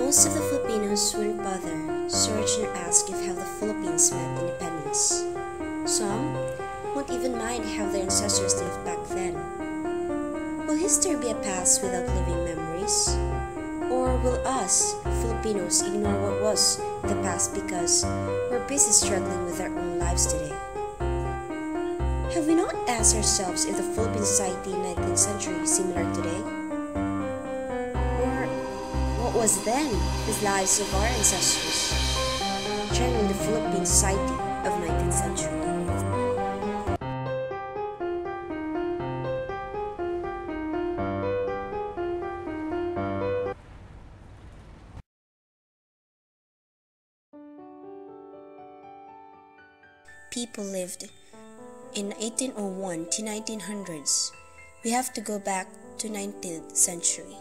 Most of the Filipinos wouldn't bother search or ask if how the Philippines met independence. Some won't even mind how their ancestors lived back then. Will history be a past without living memories? Or will us, Filipinos, ignore what was the past because we're busy struggling with our own lives today? Have we not asked ourselves if the Philippine society in the 19th century is similar today? Or what was then the lives of our ancestors during the Philippine society of 19th century? People lived in 1801 to 1900s. We have to go back to 19th century.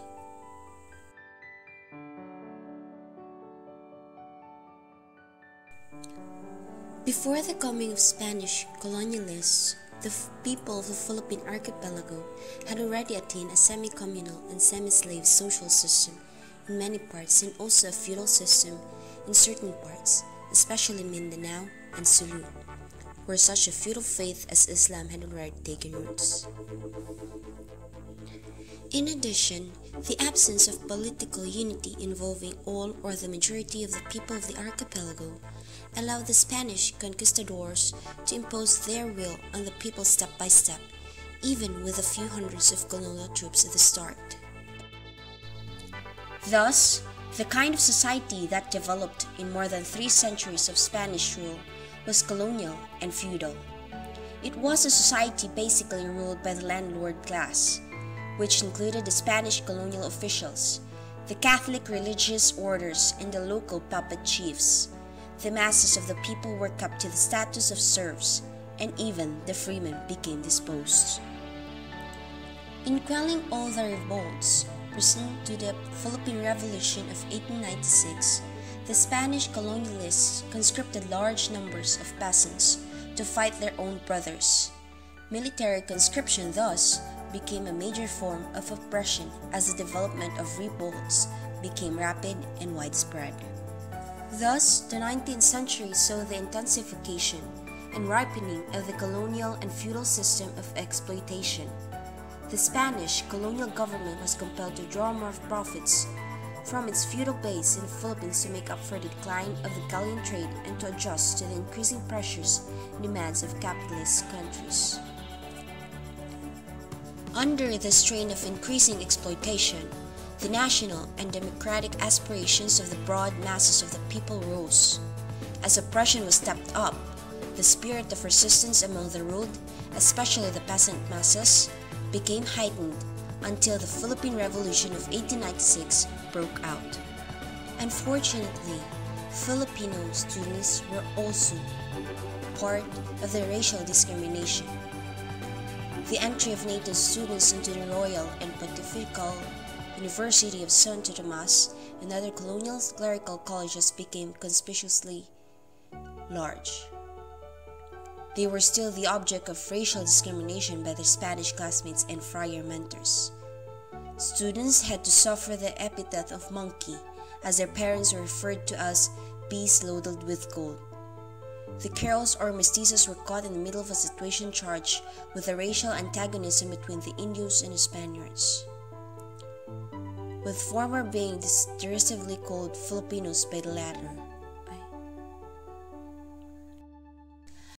Before the coming of Spanish colonialists, the people of the Philippine archipelago had already attained a semi-communal and semi-slave social system in many parts and also a feudal system in certain parts, especially Mindanao and Sulu, where such a feudal faith as Islam had already taken roots. In addition, the absence of political unity involving all or the majority of the people of the archipelago allowed the Spanish conquistadors to impose their will on the people step by step, even with a few hundreds of colonial troops at the start. Thus, the kind of society that developed in more than 3 centuries of Spanish rule was colonial and feudal. It was a society basically ruled by the landlord class, which included the Spanish colonial officials, the Catholic religious orders, and the local puppet chiefs. The masses of the people were kept to the status of serfs, and even the freemen became disposed. In quelling all the revolts pursuant to the Philippine Revolution of 1896, the Spanish colonialists conscripted large numbers of peasants to fight their own brothers. Military conscription thus became a major form of oppression as the development of revolts became rapid and widespread. Thus, the 19th century saw the intensification and ripening of the colonial and feudal system of exploitation. The Spanish colonial government was compelled to draw more profits from its feudal base in the Philippines to make up for the decline of the galleon trade and to adjust to the increasing pressures and demands of capitalist countries. Under the strain of increasing exploitation, the national and democratic aspirations of the broad masses of the people rose. As oppression was stepped up, the spirit of resistance among the ruled, especially the peasant masses, became heightened until the Philippine Revolution of 1896 broke out. Unfortunately, Filipino students were also part of the racial discrimination. The entry of native students into the Royal and Pontifical University of Santo Tomas and other colonial clerical colleges became conspicuously large. They were still the object of racial discrimination by their Spanish classmates and friar mentors. Students had to suffer the epithet of monkey, as their parents were referred to as beasts loaded with gold. The Creoles or mestizos were caught in the middle of a situation charged with the racial antagonism between the Indios and the Spaniards, with former being derisively called Filipinos by the latter.